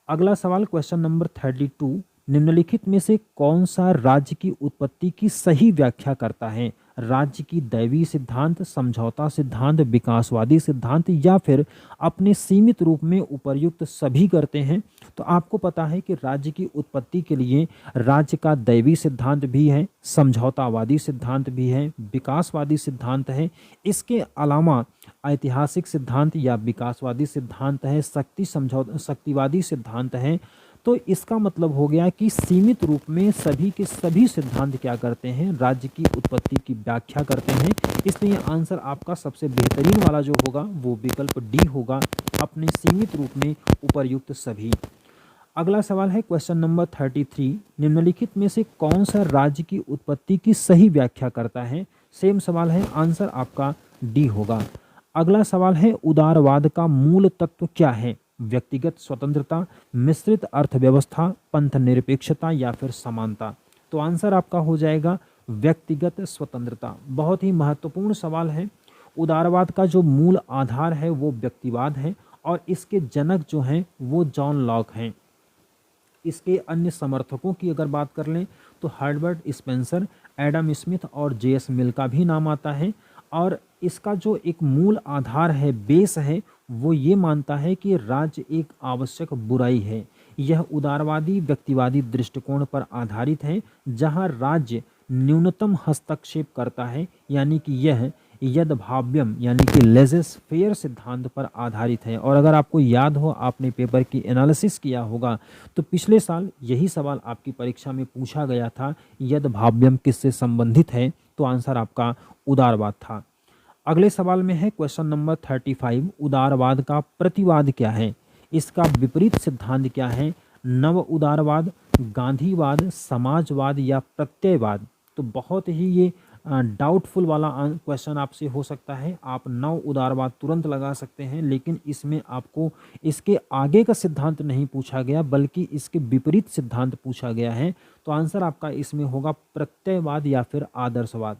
S1: अगला सवाल क्वेश्चन नंबर 32, निम्नलिखित में से कौन सा राज्य की उत्पत्ति की सही व्याख्या करता है? राज्य की दैवीय सिद्धांत, समझौता सिद्धांत, विकासवादी सिद्धांत या फिर अपने सीमित रूप में उपर्युक्त सभी करते हैं? तो आपको पता है कि राज्य की उत्पत्ति के लिए राज्य का दैवीय सिद्धांत भी है, समझौतावादी सिद्धांत भी है, विकासवादी सिद्धांत है। इसके अलावा ऐतिहासिक सिद्धांत या विकासवादी सिद्धांत है, शक्तिवादी सिद्धांत है। तो इसका मतलब हो गया कि सीमित रूप में सभी के सभी सिद्धांत क्या करते हैं? राज्य की उत्पत्ति की व्याख्या करते हैं। इसलिए आंसर आपका सबसे बेहतरीन वाला जो होगा वो विकल्प डी होगा, अपने सीमित रूप में उपर्युक्त सभी। अगला सवाल है क्वेश्चन नंबर 33, निम्नलिखित में से कौन सा राज्य की उत्पत्ति की सही व्याख्या करता है? सेम सवाल है, आंसर आपका डी होगा। अगला सवाल है उदारवाद का मूल तत्व क्या है? व्यक्तिगत स्वतंत्रता, मिश्रित अर्थव्यवस्था, पंथ निरपेक्षता या फिर समानता? तो आंसर आपका हो जाएगा व्यक्तिगत स्वतंत्रता। बहुत ही महत्वपूर्ण सवाल है। उदारवाद का जो मूल आधार है वो व्यक्तिवाद है और इसके जनक जो हैं वो जॉन लॉक हैं। इसके अन्य समर्थकों की अगर बात कर लें तो हर्बर्ट स्पेंसर, एडम स्मिथ और जे.एस. मिल का भी नाम आता है। और इसका जो एक मूल आधार है, बेस है, वो ये मानता है कि राज्य एक आवश्यक बुराई है। यह उदारवादी व्यक्तिवादी दृष्टिकोण पर आधारित है, जहाँ राज्य न्यूनतम हस्तक्षेप करता है, यानी कि यह यदभाव्यम यानी कि लेजेस फेयर सिद्धांत पर आधारित है। और अगर आपको याद हो, आपने पेपर की एनालिसिस किया होगा, तो पिछले साल यही सवाल आपकी परीक्षा में पूछा गया था, यदभाव्यम किससे संबंधित है, तो आंसर आपका उदारवाद था। अगले सवाल में है क्वेश्चन नंबर 35, उदारवाद का प्रतिवाद क्या है, इसका विपरीत सिद्धांत क्या है, नव उदारवाद, गांधीवाद, समाजवाद या प्रत्ययवाद। तो बहुत ही ये डाउटफुल वाला क्वेश्चन आपसे हो सकता है। आप नव उदारवाद तुरंत लगा सकते हैं, लेकिन इसमें आपको इसके आगे का सिद्धांत नहीं पूछा गया, बल्कि इसके विपरीत सिद्धांत पूछा गया है। तो आंसर आपका इसमें होगा प्रत्ययवाद या फिर आदर्शवाद।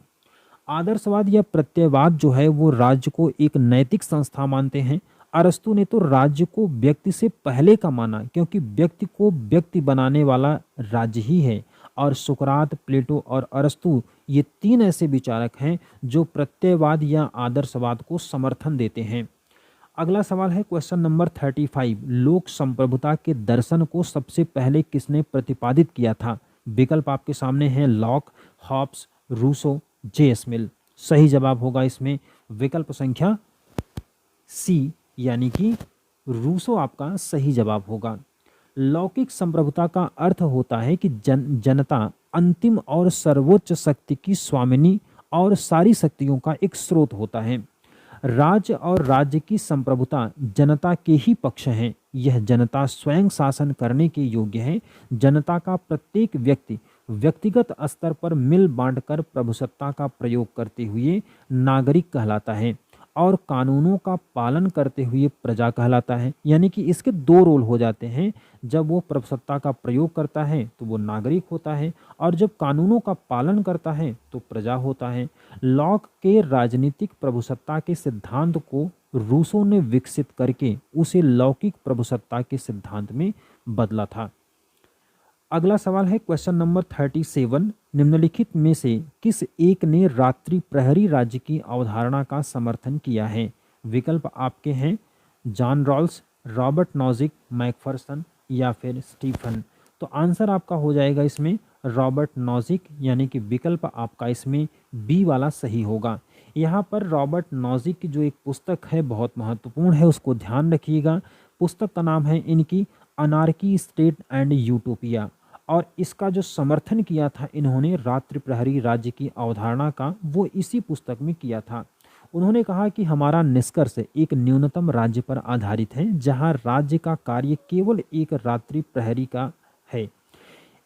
S1: आदर्शवाद या प्रत्ययवाद जो है वो राज्य को एक नैतिक संस्था मानते हैं। अरस्तु ने तो राज्य को व्यक्ति से पहले का माना, क्योंकि व्यक्ति को व्यक्ति बनाने वाला राज्य ही है। और सुकरात, प्लेटो और अरस्तु ये तीन ऐसे विचारक हैं जो प्रत्ययवाद या आदर्शवाद को समर्थन देते हैं। अगला सवाल है क्वेश्चन नंबर 35, लोक संप्रभुता के दर्शन को सबसे पहले किसने प्रतिपादित किया था। विकल्प आपके सामने हैं, लॉक, हॉब्स, रूसो, जे.एस. मिल। सही जवाब होगा इसमें विकल्प संख्या सी, यानी कि रूसो आपका सही जवाब होगा। लौकिक संप्रभुता का अर्थ होता है कि जनता अंतिम और सर्वोच्च शक्ति की स्वामिनी और सारी शक्तियों का एक स्रोत होता है। राज्य और राज्य की संप्रभुता जनता के ही पक्ष है। यह जनता स्वयं शासन करने के योग्य है। जनता का प्रत्येक व्यक्ति व्यक्तिगत स्तर पर मिल बांटकर प्रभुसत्ता का प्रयोग करते हुए नागरिक कहलाता है, और कानूनों का पालन करते हुए प्रजा कहलाता है। यानी कि इसके दो रोल हो जाते हैं। जब वो प्रभुसत्ता का प्रयोग करता है तो वो नागरिक होता है, और जब कानूनों का पालन करता है तो प्रजा होता है। लॉक के राजनीतिक प्रभुसत्ता के सिद्धांत को रूसो ने विकसित करके उसे लौकिक प्रभुसत्ता के सिद्धांत में बदला था। अगला सवाल है क्वेश्चन नंबर 37, निम्नलिखित में से किस एक ने रात्रि प्रहरी राज्य की अवधारणा का समर्थन किया है। विकल्प आपके हैं, John Rawls, Robert Nozick, Macpherson या फिर स्टीफन। तो आंसर आपका हो जाएगा इसमें रॉबर्ट नॉजिक, यानी कि विकल्प आपका इसमें बी वाला सही होगा। यहाँ पर रॉबर्ट नॉजिक की जो एक पुस्तक है बहुत महत्वपूर्ण है, उसको ध्यान रखिएगा। पुस्तक का नाम है इनकी अनार्की, स्टेट एंड यूटोपिया। और इसका जो समर्थन किया था इन्होंने रात्रि प्रहरी राज्य की अवधारणा का, वो इसी पुस्तक में किया था। उन्होंने कहा कि हमारा निष्कर्ष एक न्यूनतम राज्य पर आधारित है, जहां राज्य का कार्य केवल एक रात्रि प्रहरी का है।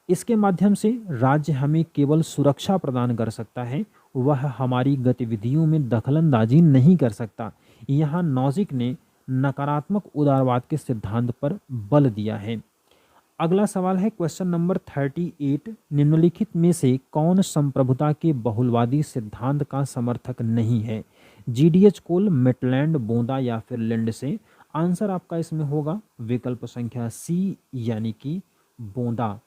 S1: इसके माध्यम से राज्य हमें केवल सुरक्षा प्रदान कर सकता है, वह हमारी गतिविधियों में दखलंदाजी नहीं कर सकता। यहाँ नॉजिक ने नकारात्मक उदारवाद के सिद्धांत पर बल दिया है। अगला सवाल है क्वेश्चन नंबर 38, निम्नलिखित में से कौन संप्रभुता के बहुलवादी सिद्धांत का समर्थक नहीं है। जी.डी.एच. कोल, मिटलैंड, बोंदा या फिर लिंडसे। आंसर आपका इसमें होगा विकल्प संख्या सी, यानी कि बोंदा।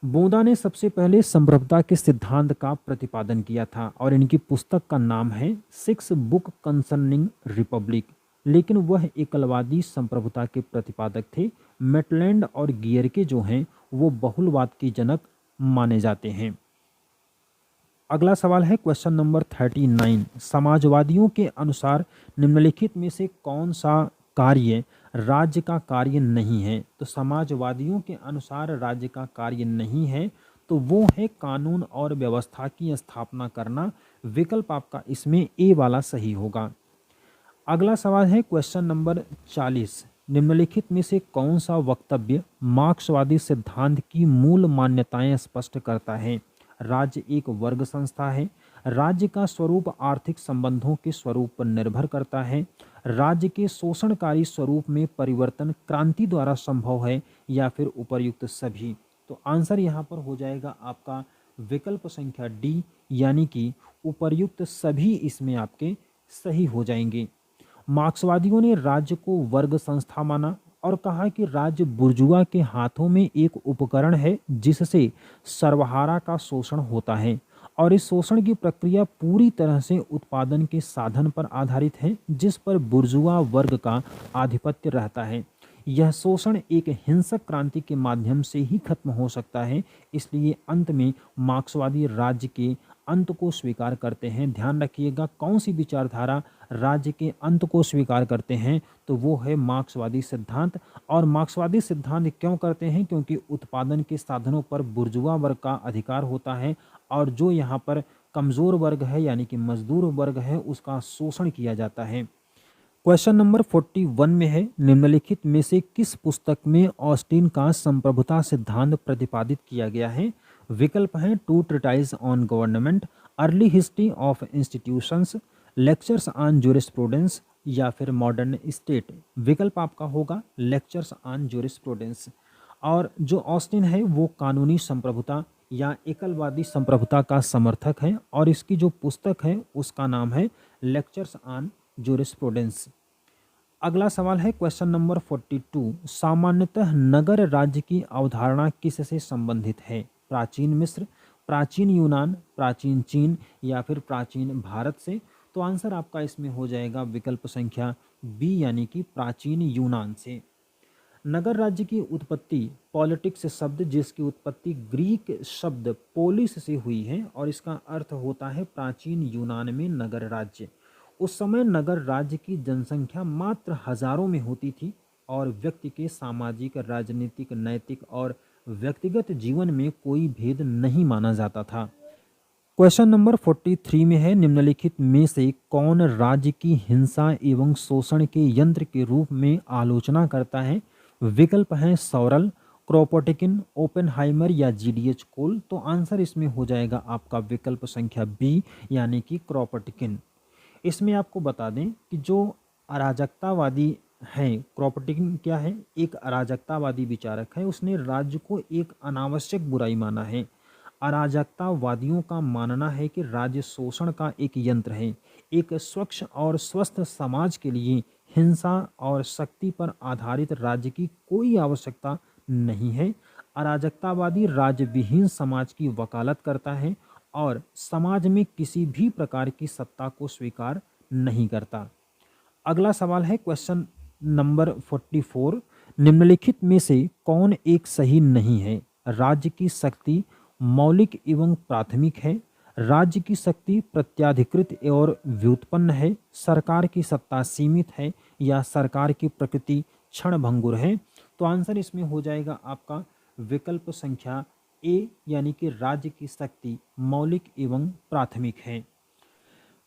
S1: बोंदा ने सबसे पहले संप्रभुता के सिद्धांत का प्रतिपादन किया था, और इनकी पुस्तक का नाम है 6 बुक कंसर्निंग रिपब्लिक। लेकिन वह एकलवादी संप्रभुता के प्रतिपादक थे। मेटलैंड और गियरके जो हैं वो बहुलवाद के जनक माने जाते हैं। अगला सवाल है क्वेश्चन नंबर 39, समाजवादियों के अनुसार निम्नलिखित में से कौन सा कार्य राज्य का कार्य नहीं है। तो समाजवादियों के अनुसार राज्य का कार्य नहीं है तो वो है कानून और व्यवस्था की स्थापना करना। विकल्प आपका इसमें ए वाला सही होगा। अगला सवाल है क्वेश्चन नंबर 40, निम्नलिखित में से कौन सा वक्तव्य मार्क्सवादी सिद्धांत की मूल मान्यताएं स्पष्ट करता है। राज्य एक वर्ग संस्था है। राज्य का स्वरूप आर्थिक संबंधों के स्वरूप पर निर्भर करता है। राज्य के शोषणकारी स्वरूप में परिवर्तन क्रांति द्वारा संभव है, या फिर उपर्युक्त सभी। तो आंसर यहाँ पर हो जाएगा आपका विकल्प संख्या डी, यानी कि उपर्युक्त सभी इसमें आपके सही हो जाएंगे। मार्क्सवादियों ने राज्य को वर्ग संस्था माना और कहा कि राज्य बुर्जुआ के हाथों में एक उपकरण है जिससे सर्वहारा का शोषण होता है। और इस शोषण की प्रक्रिया पूरी तरह से उत्पादन के साधन पर आधारित है, जिस पर बुर्जुआ वर्ग का आधिपत्य रहता है। यह शोषण एक हिंसक क्रांति के माध्यम से ही खत्म हो सकता है, इसलिए अंत में मार्क्सवादी राज्य के अंत को स्वीकार करते हैं। ध्यान रखिएगा, कौन सी विचारधारा राज्य के अंत को स्वीकार करते हैं, तो वो है मार्क्सवादी सिद्धांत। और मार्क्सवादी सिद्धांत क्यों करते हैं? क्योंकि उत्पादन के साधनों पर बुर्जुआ वर्ग का अधिकार होता है और जो यहाँ पर कमज़ोर वर्ग है यानी कि मजदूर वर्ग है, उसका शोषण किया जाता है। क्वेश्चन नंबर 41 में है, निम्नलिखित में से किस पुस्तक में ऑस्टिन का संप्रभुता सिद्धांत प्रतिपादित किया गया है? विकल्प हैं two treatise on government, early history of institutions, lectures on jurisprudence या फिर मॉडर्न स्टेट। विकल्प आपका होगा लेक्चर्स ऑन जूरिस्प्रूडेंस। और जो ऑस्टिन है वो कानूनी संप्रभुता या एकलवादी संप्रभुता का समर्थक है और इसकी जो पुस्तक है उसका नाम है लेक्चर्स ऑन जूरिस्प्रूडेंस। अगला सवाल है क्वेश्चन नंबर 42, सामान्यतः नगर राज्य की अवधारणा किससे संबंधित है? प्राचीन मिस्र, प्राचीन यूनान, प्राचीन चीन या फिर प्राचीन भारत से। तो आंसर आपका इसमें हो जाएगा विकल्प संख्या बी यानी कि प्राचीन यूनान से। नगर राज्य की उत्पत्ति पॉलिटिक्स शब्द जिसकी उत्पत्ति ग्रीक शब्द पोलिस से हुई है और इसका अर्थ होता है प्राचीन यूनान में नगर राज्य। उस समय नगर राज्य की जनसंख्या मात्र हजारों में होती थी और व्यक्ति के सामाजिक, राजनीतिक, नैतिक और व्यक्तिगत जीवन में कोई भेद नहीं माना जाता था। क्वेश्चन नंबर 43 में है, निम्नलिखित में से कौन राज्य की हिंसा एवं शोषण के यंत्र के रूप में आलोचना करता है? विकल्प हैं सॉरल, क्रोपोटिकिन, ओपेनहाइमर या जीडीएच कोल। तो आंसर इसमें हो जाएगा आपका विकल्प संख्या बी यानी कि क्रोपोटिकिन। इसमें आपको बता दें कि जो अराजकतावादी हैं, क्रोपोटिकिन क्या है? एक अराजकतावादी विचारक है। उसने राज्य को एक अनावश्यक बुराई माना है। अराजकतावादियों का मानना है कि राज्य शोषण का एक यंत्र है। एक स्वच्छ और स्वस्थ समाज के लिए हिंसा और शक्ति पर आधारित राज्य की कोई आवश्यकता नहीं है। अराजकतावादी राज्य विहीन समाज की वकालत करता है और समाज में किसी भी प्रकार की सत्ता को स्वीकार नहीं करता। अगला सवाल है क्वेश्चन नंबर 44, निम्नलिखित में से कौन एक सही नहीं है? राज्य की शक्ति मौलिक एवं प्राथमिक है, राज्य की शक्ति प्रत्याधिकृत और व्युत्पन्न है, सरकार की सत्ता सीमित है या सरकार की प्रकृति क्षणभंगुर है। तो आंसर इसमें हो जाएगा आपका विकल्प संख्या ए यानी कि राज्य की शक्ति मौलिक एवं प्राथमिक है।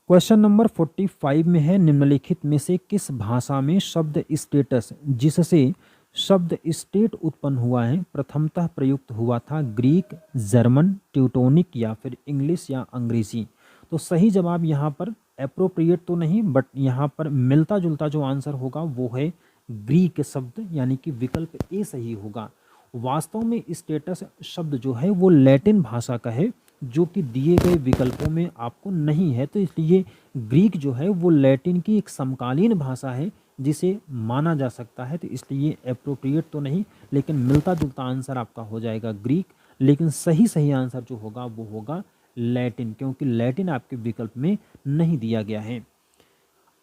S1: क्वेश्चन नंबर 45 में है, निम्नलिखित में से किस भाषा में शब्द स्टेटस जिससे शब्द स्टेट उत्पन्न हुआ है प्रथमतः प्रयुक्त हुआ था? ग्रीक, जर्मन, ट्यूटोनिक या फिर इंग्लिश या अंग्रेजी। तो सही जवाब यहाँ पर एप्रोप्रिएट तो नहीं बट यहाँ पर मिलता जुलता जो आंसर होगा वो है ग्रीक शब्द यानी कि विकल्प ए सही होगा। वास्तव में स्टेटस शब्द जो है वो लैटिन भाषा का है जो कि दिए गए विकल्पों में आपको नहीं है, तो इसलिए ग्रीक जो है वो लैटिन की एक समकालीन भाषा है जिसे माना जा सकता है, तो इसलिए एप्रोप्रिएट तो नहीं लेकिन मिलता जुलता आंसर आपका हो जाएगा ग्रीक। लेकिन सही आंसर जो होगा वो होगा लैटिन, क्योंकि लैटिन आपके विकल्प में नहीं दिया गया है।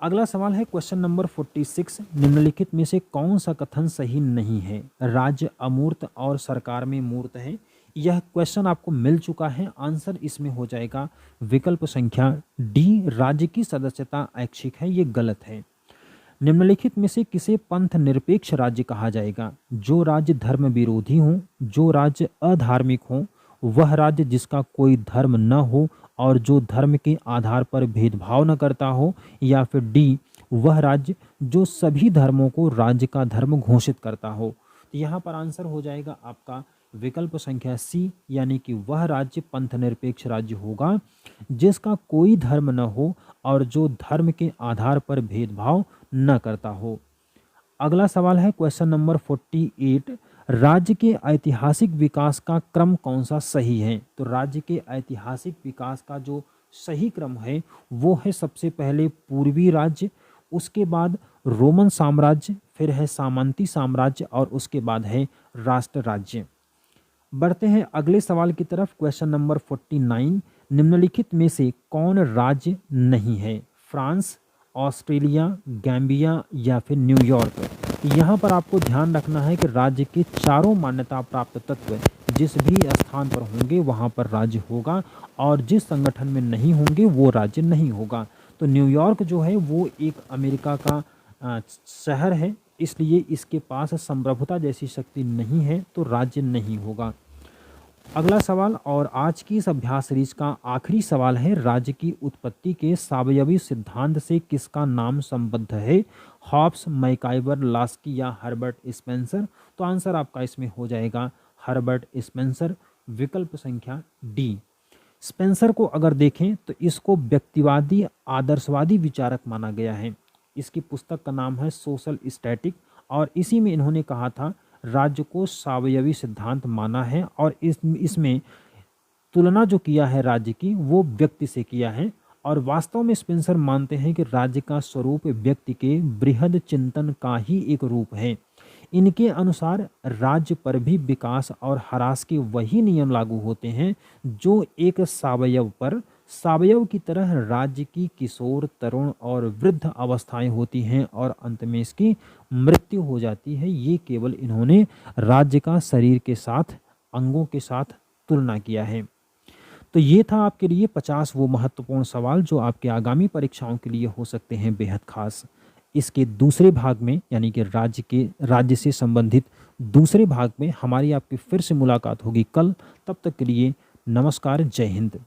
S1: अगला सवाल है क्वेश्चन नंबर 46, निम्नलिखित में से कौन सा कथन सही नहीं है? राज्य अमूर्त और सरकार में मूर्त है। यह क्वेश्चन आपको मिल चुका है। आंसर इसमें हो जाएगा विकल्प संख्या डी, राज्य की सदस्यता ऐच्छिक है। ये गलत है। निम्नलिखित में से किसे पंथ निरपेक्ष राज्य कहा जाएगा? जो राज्य धर्म विरोधी हो, जो राज्य अधार्मिक हो, वह राज्य जिसका कोई धर्म न हो और जो धर्म के आधार पर भेदभाव न करता हो, या फिर डी, वह राज्य जो सभी धर्मों को राज्य का धर्म घोषित करता हो। तो यहाँ पर आंसर हो जाएगा आपका विकल्प संख्या सी यानी कि वह राज्य पंथ निरपेक्ष राज्य होगा जिसका कोई धर्म न हो और जो धर्म के आधार पर भेदभाव न करता हो। अगला सवाल है क्वेश्चन नंबर 48, राज्य के ऐतिहासिक विकास का क्रम कौन सा सही है? तो राज्य के ऐतिहासिक विकास का जो सही क्रम है वो है सबसे पहले पूर्वी राज्य, उसके बाद रोमन साम्राज्य, फिर है सामंती साम्राज्य और उसके बाद है राष्ट्र राज्य। बढ़ते हैं अगले सवाल की तरफ। क्वेश्चन नंबर 49, निम्नलिखित में से कौन राज्य नहीं है? फ्रांस, ऑस्ट्रेलिया, गैम्बिया या फिर न्यूयॉर्क। यहाँ पर आपको ध्यान रखना है कि राज्य के चारों मान्यता प्राप्त तत्व जिस भी स्थान पर होंगे वहाँ पर राज्य होगा, और जिस संगठन में नहीं होंगे वो राज्य नहीं होगा। तो न्यूयॉर्क जो है वो एक अमेरिका का शहर है, इसलिए इसके पास संप्रभुता जैसी शक्ति नहीं है, तो राज्य नहीं होगा। अगला सवाल और आज की इस अभ्यास सीरीज का आखिरी सवाल है, राज्य की उत्पत्ति के सावयवी सिद्धांत से किसका नाम संबद्ध है? हॉब्स, मैकाइवर, लास्की या हर्बर्ट स्पेंसर। तो आंसर आपका इसमें हो जाएगा हर्बर्ट स्पेंसर, विकल्प संख्या डी। स्पेंसर को अगर देखें तो इसको व्यक्तिवादी आदर्शवादी विचारक माना गया है। इसकी पुस्तक का नाम है सोशल स्टैटिक, और इसी में इन्होंने कहा था राज्य को सावयवी सिद्धांत माना है, और इसमें तुलना जो किया है राज्य की वो व्यक्ति से किया है। और वास्तव में स्पेंसर मानते हैं कि राज्य का स्वरूप व्यक्ति के बृहद चिंतन का ही एक रूप है। इनके अनुसार राज्य पर भी विकास और ह्रास के वही नियम लागू होते हैं जो एक सावयव पर सावयव की तरह राज्य की किशोर, तरुण और वृद्ध अवस्थाएं होती हैं और अंत में इसकी मृत्यु हो जाती है। ये केवल इन्होंने राज्य का शरीर के साथ, अंगों के साथ तुलना किया है। तो ये था आपके लिए 50 वो महत्वपूर्ण सवाल जो आपके आगामी परीक्षाओं के लिए हो सकते हैं बेहद खास। इसके दूसरे भाग में यानी कि राज्य से संबंधित दूसरे भाग में हमारी आपकी फिर से मुलाकात होगी कल। तब तक के लिए नमस्कार, जय हिंद।